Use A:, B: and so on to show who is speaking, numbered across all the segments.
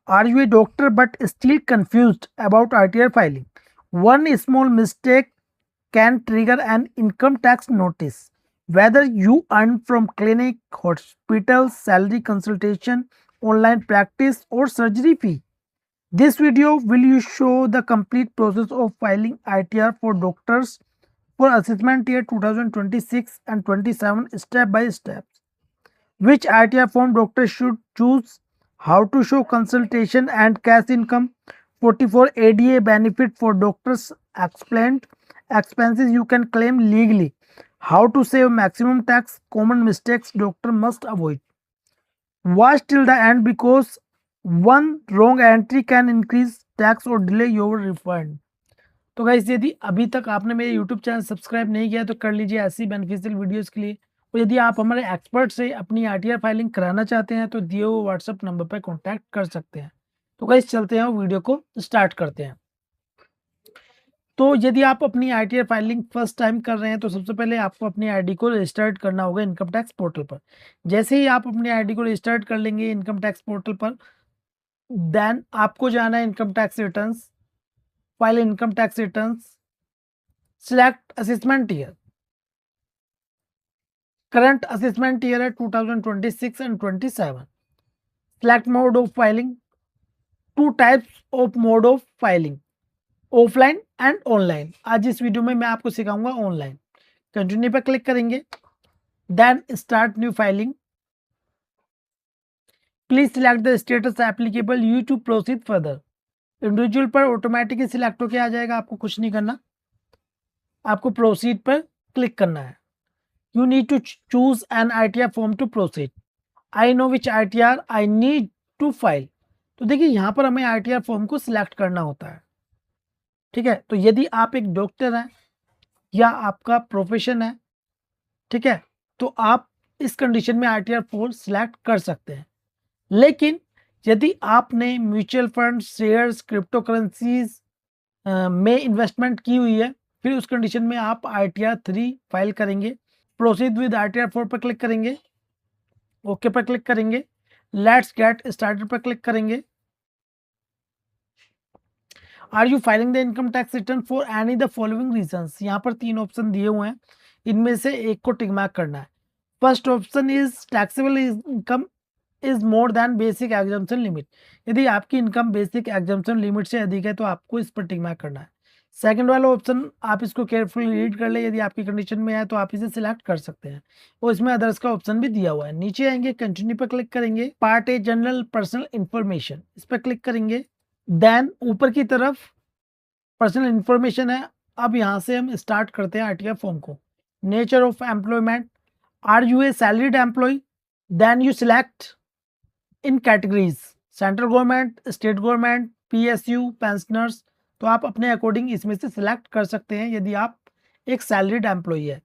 A: Are you a doctor but still confused about ITR filing? One small mistake can trigger an income tax notice. Whether you earn from clinic, hospital, salary consultation, online practice, or surgery fee. This video will you show the complete process of filing ITR for doctors for assessment year 2026 and 27 step by step. Which ITR form doctors should choose, how to show consultation and cash income, 44 ADA benefit for doctors explained, expenses you can claim legally, how to save maximum tax, common mistakes doctor must avoid. Watch till the end because one wrong entry can increase tax or delay your refund. तो guys यदि अभी तक आपने मेरे YouTube channel subscribe नहीं किया तो कर लीजिए ऐसी बेनिफिशियल वीडियोस के लिए। और यदि आप हमारे एक्सपर्ट से अपनी आरटीआर फाइलिंग कराना चाहते हैं तो दिए हुए व्हाट्सएप नंबर पर कांटेक्ट कर सकते हैं। तो गाइस चलते हैं वीडियो को स्टार्ट करते हैं। तो यदि आप अपनी आरटीआर फाइलिंग फर्स्ट टाइम कर रहे हैं तो सबसे पहले आपको अपनी आईडी को रजिस्टर्ड करना होगा इनकम टैक्स पोर्टल पर। जैसे ही आप अपनी आईडी को रजिस्टर्ड कर लेंगे इनकम टैक्स पोर्टल पर, देन आपको जाना है income tax returns, file income tax returns, select assessment year. Current assessment year है 2026 and 27। Select mode of filing, two types of mode of filing, offline and online. आज इस video में मैं आपको सिखाऊंगा ऑनलाइन। कंटिन्यू पर क्लिक करेंगे, then start new filing. Please select the status applicable you to proceed further. Individual पर automatically select होकर आ जाएगा, आपको कुछ नहीं करना, आपको प्रोसीड पर क्लिक करना है। You need to choose an ITR form to proceed. I know which ITR I need to file. तो देखिए यहाँ पर हमें ITR फॉर्म को सिलेक्ट करना होता है, ठीक है। तो यदि आप एक डॉक्टर हैं या आपका प्रोफेशन है, ठीक है, तो आप इस कंडीशन में ITR फॉर्म सिलेक्ट कर सकते हैं। लेकिन यदि आपने mutual fund, shares, crypto currencies में इन्वेस्टमेंट की हुई है, फिर उस कंडीशन में आप ITR 3 फाइल करेंगे। प्रोसीड विद ITR 4 पर क्लिक करेंगे, ओके पर क्लिक करेंगे, लेट्स गेट स्टार्टेड पर क्लिक करेंगे। Are you filing the income tax return for any the following reasons. यहाँ पर 3 ऑप्शन दिए हुए हैं, इनमें से एक को टिक मार्क करना है। First option is taxable income is more than basic exemption limit. यदि आपकी इनकम बेसिक एग्जम्पशन लिमिट से अधिक है तो आपको इस पर टिक मार्क करना है। सेकंड वाला ऑप्शन आप इसको केयरफुली रीड कर ले, यदि आपकी कंडीशन में है तो आप इसे सिलेक्ट कर सकते हैं, और इसमें अदर्स का ऑप्शन भी दिया हुआ है। नीचे आएंगे, कंटिन्यू पर क्लिक करेंगे, part a general personal information, इस पर क्लिक करेंगे। देन ऊपर की तरफ पर्सनल इंफॉर्मेशन है। अब यहाँ से हम स्टार्ट करते हैं ITR फॉर्म को। Nature of employment, are you a salaried employee, then you select in categories, central government, state government, PSU, pensioners. तो आप अपने अकॉर्डिंग इसमें से सिलेक्ट कर सकते हैं यदि आप एक सैलरीड एम्प्लॉय है।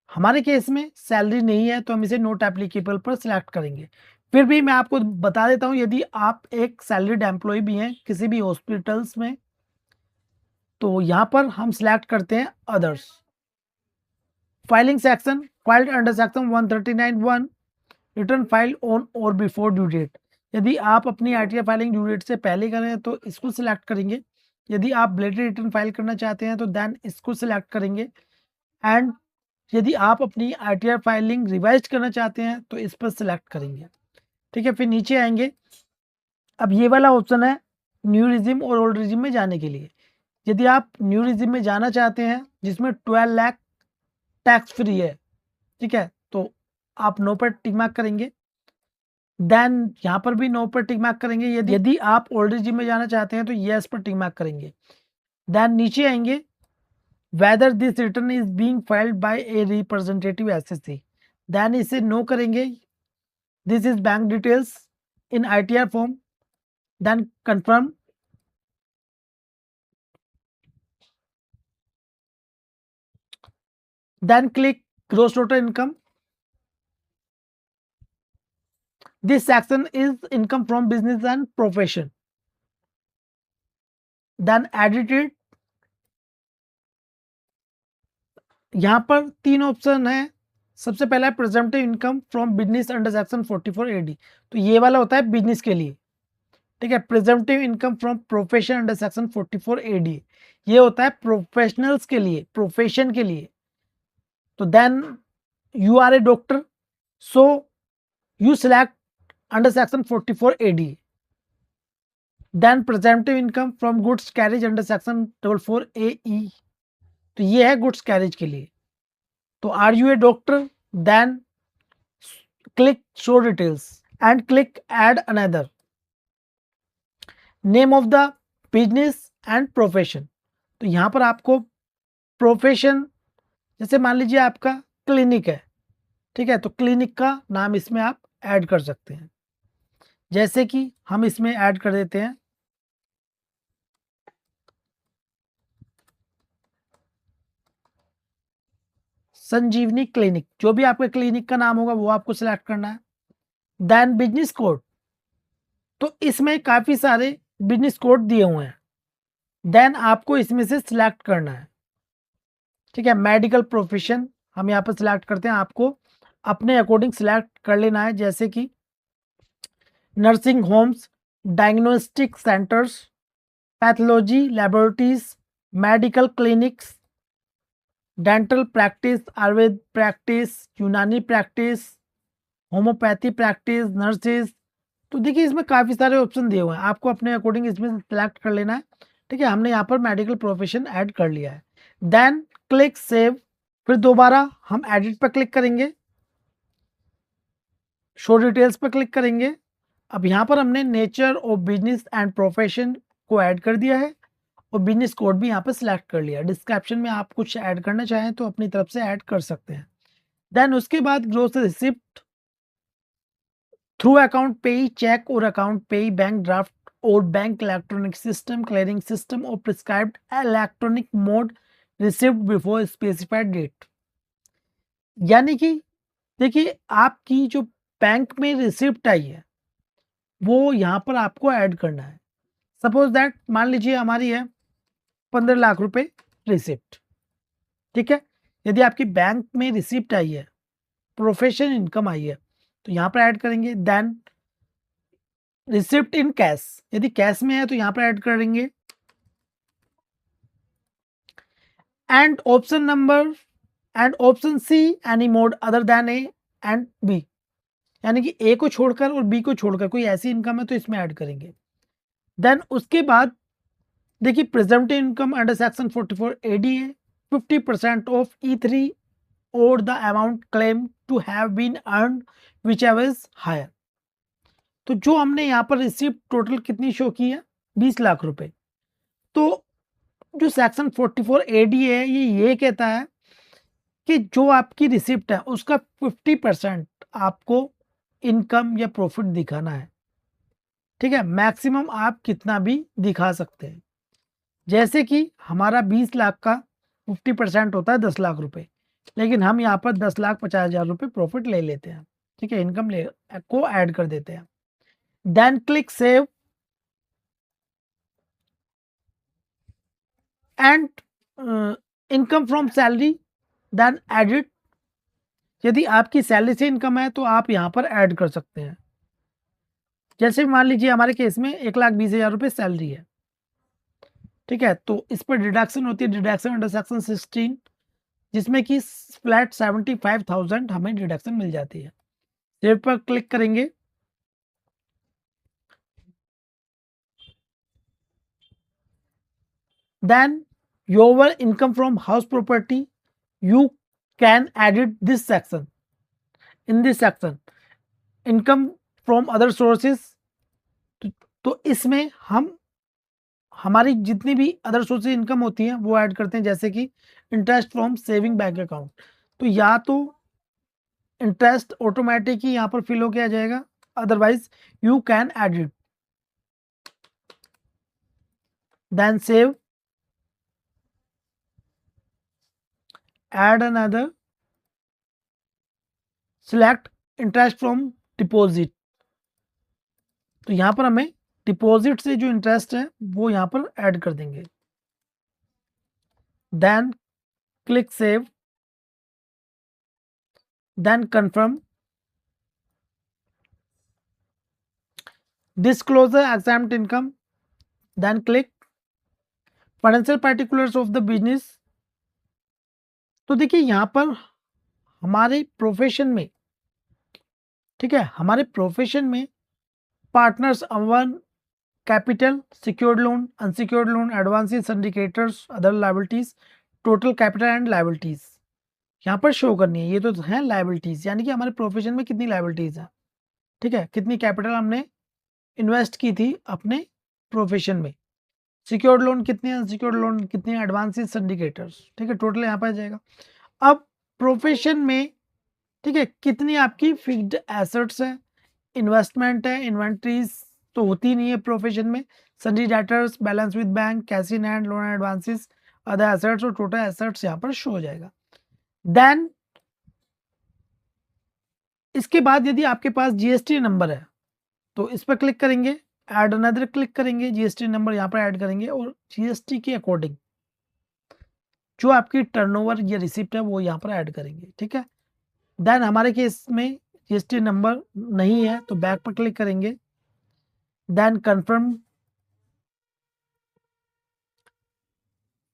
A: हमारे केस में सैलरी नहीं है तो हम इसे नोट एप्लीकेबल पर सिलेक्ट करेंगे। फिर भी मैं आपको बता देता हूं, यदि आप एक सैलरीड एम्प्लॉय भी हैं किसी भी हॉस्पिटल्स में, तो यहाँ पर हम सिलेक्ट करते हैं others. Filing section, filed under section 139(1), return file on और बिफोर ड्यू डेट। यदि आप अपनी ITR फाइलिंग ड्यू डेट से पहले करें तो इसको सिलेक्ट करेंगे। यदि आप ब्लेटेड रिटर्न फाइल करना चाहते हैं तो देन इसको सिलेक्ट करेंगे। एंड यदि आप अपनी ITR फाइलिंग रिवाइज करना चाहते हैं तो इस पर सिलेक्ट करेंगे, ठीक है। फिर नीचे आएंगे, अब ये वाला ऑप्शन है न्यू रिजिम और ओल्ड रिजिम में जाने के लिए। यदि आप न्यू रिजिम में जाना चाहते हैं जिसमें 12 लाख टैक्स फ्री है, ठीक है, तो आप नो पर टिक मार्क करेंगे। देन यहाँ पर भी नो पर टिक मार्क करेंगे। यदि आप ओल्ड रिजिम में जाना चाहते हैं तो यस पर टिक मार्क करेंगे। देन नीचे आएंगे, whether this return is being filed by a representative SSC, then इसे नो करेंगे। This is bank details in ITR form, then confirm. Then click gross total income. This section is income from business and profession. Then edit it. यहाँ पर 3 option है। सबसे पहला है प्रेजेंटिव income from business under section 44 AD। तो ये वाला होता है बिजनेस के लिए, ठीक है। Presumptive income from profession under section 44 AD, ये होता है प्रोफेशनल्स के लिए, प्रोफेशन के लिए। तो then you are a doctor, so you select under section 44 AD. Then presumptive income from goods carriage under section 44 AE. तो ये है गुड्स कैरेज के लिए। तो are you a doctor, then click show details and click add another name of the business and profession. तो यहाँ पर आपको प्रोफेशन, जैसे मान लीजिए आपका क्लिनिक है, ठीक है, तो क्लिनिक का नाम इसमें आप ऐड कर सकते हैं। जैसे कि हम इसमें ऐड कर देते हैं संजीवनी क्लिनिक, जो भी आपके क्लिनिक का नाम होगा वो आपको सिलेक्ट करना है। देन बिजनेस कोड, तो इसमें काफ़ी सारे बिजनेस कोड दिए हुए हैं, देन आपको इसमें से सिलेक्ट करना है, ठीक है। मेडिकल प्रोफेशन हम यहाँ पर सिलेक्ट करते हैं, आपको अपने अकॉर्डिंग सिलेक्ट कर लेना है, जैसे कि nursing homes, diagnostic centres, pathology laboratories, medical clinics, dental practice, Ayurveda practice, यूनानी प्रैक्टिस, होम्योपैथी प्रैक्टिस, नर्सेज। तो देखिए इसमें काफ़ी सारे ऑप्शन दिए हुए हैं, आपको अपने अकॉर्डिंग इसमें सेलेक्ट कर लेना है, ठीक है। हमने यहाँ पर मेडिकल प्रोफेशन ऐड कर लिया है। देन क्लिक सेव, फिर दोबारा हम एडिट पर क्लिक करेंगे, शो डिटेल्स पर क्लिक करेंगे। अब यहाँ पर हमने nature of business and profession को ऐड कर दिया है और बिजनेस कोड भी यहाँ पर सिलेक्ट कर लिया। डिस्क्रिप्शन में आप कुछ ऐड करना चाहें तो अपनी तरफ से ऐड कर सकते हैं। देन उसके बाद gross receipt through account pay, cheque और अकाउंट पे, बैंक ड्राफ्ट और bank electronic system, clearing system और prescribed electronic mode receipt before specified date. यानी कि देखिए आपकी जो बैंक में रिसिप्ट आई है वो यहाँ पर आपको ऐड करना है। सपोज दैट मान लीजिए हमारी है 15 लाख रुपए रिसिप्ट, ठीक है। यदि आपकी बैंक में रिसिप्ट आई है, प्रोफेशन इनकम आई है, तो यहाँ पर ऐड करेंगे। देन रिसिप्ट इन कैश, यदि कैश में है तो यहाँ पर ऐड करेंगे। And option number and option C any mode other than A and B, यानी कि ए को छोड़कर और बी को छोड़कर कोई ऐसी इनकम है तो इसमें ऐड करेंगे। देन उसके बाद देखिए presumptive income under section 44 AD है, 50% ऑफ E3 और the amount claim to have been earned whichever is higher. तो जो हमने यहाँ पर रिसिप्ट टोटल कितनी शो की है, 20 लाख रुपए। तो जो सेक्शन 44 AD है ये कहता है कि जो आपकी रिसिप्ट है उसका 50% आपको इनकम या प्रॉफिट दिखाना है, ठीक है। मैक्सिमम आप कितना भी दिखा सकते हैं, जैसे कि हमारा 20 लाख का 50% होता है 10 लाख रुपए, लेकिन हम यहाँ पर 10,50,000 रुपये प्रॉफिट ले लेते हैं, ठीक है, इनकम ले को ऐड कर देते हैं। Then click save and income from salary, then edit. यदि आपकी सैलरी से इनकम है तो आप यहाँ पर ऐड कर सकते हैं। जैसे मान लीजिए हमारे केस में 1,20,000 रुपये सैलरी है, ठीक है, तो इस पर डिडक्शन होती है, डिडक्शन अंडर सेक्शन 16, जिसमें कि फ्लैट 75,000 हमें डिडक्शन मिल जाती है। सेव पर क्लिक करेंगे। Then your income from house property, you can edit this section, in this section income from other sources. तो इसमें हम हमारी जितनी भी अदर सोर्सेज इनकम होती हैं वो ऐड करते हैं, जैसे कि interest from saving bank account. तो या तो इंटरेस्ट ऑटोमेटिक ही यहाँ पर फिल होके आ जाएगा, otherwise you can add it. Then save, add another, select interest from deposit. तो यहाँ पर हमें डिपॉजिट से जो इंटरेस्ट है वो यहाँ पर ऐड कर देंगे। Then click save, then confirm. disclosure exempt income, then click financial particulars of the business। तो देखिए यहाँ पर हमारे प्रोफेशन में, ठीक है, हमारे प्रोफेशन में partners own capital, secured loan, unsecured loan, advances, syndicators, other liabilities, total capital and liabilities यहाँ पर शो करनी है। ये तो है लायबिलिटीज, यानी कि हमारे प्रोफेशन में कितनी लायबिलिटीज है, ठीक है, कितनी कैपिटल हमने इन्वेस्ट की थी अपने प्रोफेशन में, सिक्योर्ड लोन कितने, अनसिक्योर्ड लोन कितने, एडवांसेस, सिंडिकेटर्स, ठीक है, टोटल यहाँ पर आ जाएगा। अब प्रोफेशन में, ठीक है, कितनी आपकी फिक्स्ड एसेट्स है, इन्वेस्टमेंट है, इन्वेंट्रीज तो होती नहीं है प्रोफेशन में, सन्डी debtors, balance with bank, cash in hand, loan advances, other assets और टोटल एसेट्स यहाँ पर शो हो जाएगा। देन इसके बाद यदि आपके पास जीएसटी नंबर है तो इस पर क्लिक करेंगे, ऐड अनदर क्लिक करेंगे, जीएसटी नंबर यहाँ पर ऐड करेंगे और जीएसटी के अकॉर्डिंग जो आपकी टर्नओवर या रिसिप्ट है वो यहाँ पर ऐड करेंगे, ठीक है। देन हमारे केस में जीएसटी नंबर नहीं है तो बैक पर क्लिक करेंगे, then confirm.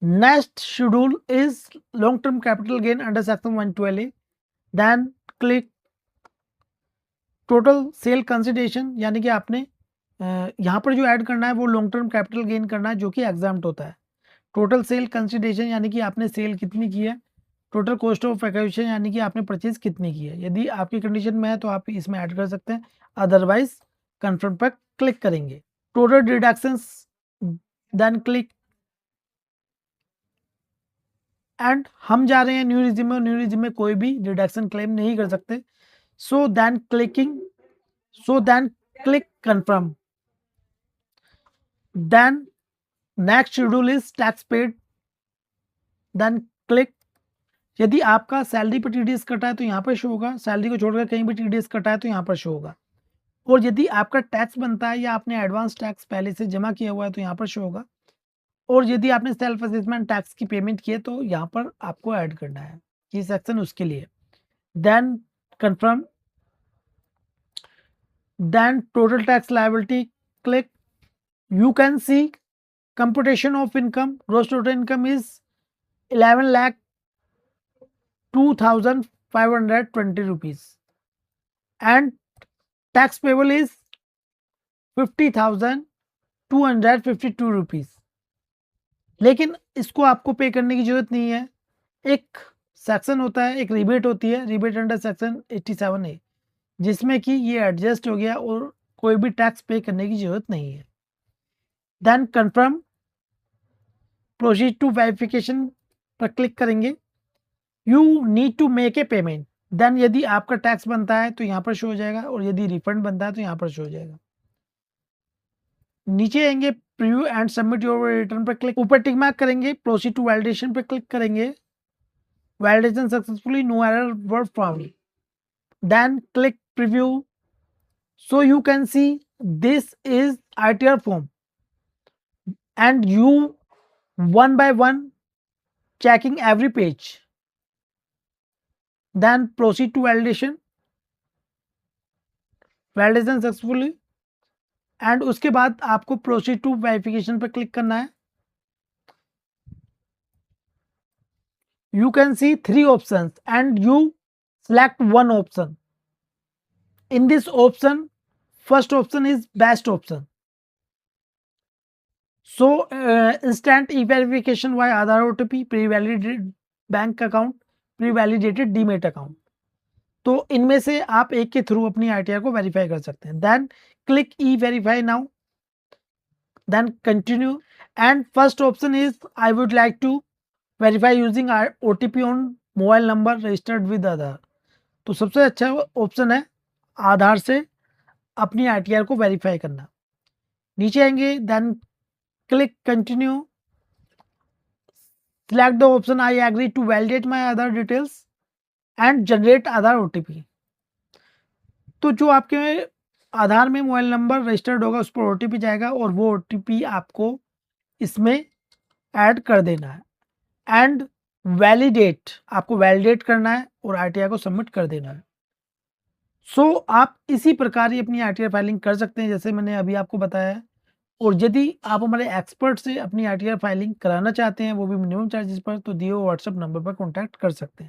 A: Next schedule is long term capital gain under section 112A, then click total sale consideration, यानी कि आपने यहाँ पर जो ऐड करना है वो लॉन्ग टर्म कैपिटल गेन करना है जो कि एग्जाम्प्ट होता है। टोटल सेल कंसिडरेशन यानी कि आपने सेल कितनी की है, टोटल कॉस्ट ऑफ एक्विजिशन यानी कि आपने परचेज कितनी की है। यदि आपकी कंडीशन में है तो आप इसमें ऐड कर सकते हैं, अदरवाइज कंफर्म पर क्लिक करेंगे। Total deductions, then click and हम जा रहे हैं न्यू रिज्यूमे, न्यू रिज्यूमे में कोई भी डिडक्शन क्लेम नहीं कर सकते। So then click confirm. Then next schedule is tax paid, then click. यदि आपका सैलरी पर टीडीएस कटा है तो यहाँ पर शो होगा, सैलरी को छोड़कर कहीं भी टीडीएस कटा है तो यहाँ पर शो होगा। और यदि आपका टैक्स बनता है या आपने एडवांस टैक्स पहले से जमा किया हुआ है तो यहाँ पर शो होगा। और यदि आपने सेल्फ असेसमेंट टैक्स की पेमेंट की है तो यहाँ पर आपको ऐड करना है, ये सेक्शन उसके लिए। Then confirm, then total tax liability click. You can see computation of income. Gross total income is 11,02,520 rupees and tax payable is 50,252 rupees। लेकिन इसको आपको पे करने की जरूरत नहीं है। एक सेक्शन होता है, एक रिबेट होती है, रिबेट अंडर सेक्शन 87A, जिसमें कि ये एडजस्ट हो गया और कोई भी टैक्स पे करने की जरूरत नहीं है। Then confirm, proceed to verification पर क्लिक करेंगे। You need to make a payment, then यदि आपका टैक्स बनता है तो यहाँ पर शो हो जाएगा और यदि रिफंड बनता है तो यहाँ पर शो हो जाएगा। नीचे आएंगे preview and submit your return पर क्लिक, ऊपर टिक मार्क करेंगे, प्रोसीड टू वैलिडेशन पर क्लिक करेंगे, validation successfully, no error were found, then click preview. So you can see this is ITR form and you one by one checking every page, then proceed to validation successfully and उसके बाद आपको proceed to verification पर click करना है। You can C 3 options and you select one option. In this option, first option is best option. So instant e-verification via Aadhaar OTP, pre-validated bank account, pre-validated demat account. तो इनमें से आप एक के through अपनी ITR को verify कर सकते हैं। Then click e verify now, then continue and first option is I would like to verify using OTP on mobile number registered with Aadhaar. तो सबसे अच्छा ऑप्शन है आधार से अपनी ITR को वेरीफाई करना। नीचे आएंगे, then click continue, select the option I agree to validate my Aadhaar details and generate Aadhaar OTP। तो जो आपके आधार में मोबाइल नंबर रजिस्टर्ड होगा उस पर OTP जाएगा और वो OTP आपको इसमें ऐड कर देना है एंड वैलिडेट, आपको वैलिडेट करना है और ITR को सबमिट कर देना है। सो आप इसी प्रकार ही अपनी आरटीआर फाइलिंग कर सकते हैं जैसे मैंने अभी आपको बताया है। और यदि आप हमारे एक्सपर्ट से अपनी आरटीआर फाइलिंग कराना चाहते हैं वो भी मिनिमम चार्जेस पर तो दिए हुए व्हाट्सएप नंबर पर कॉन्टैक्ट कर सकते हैं।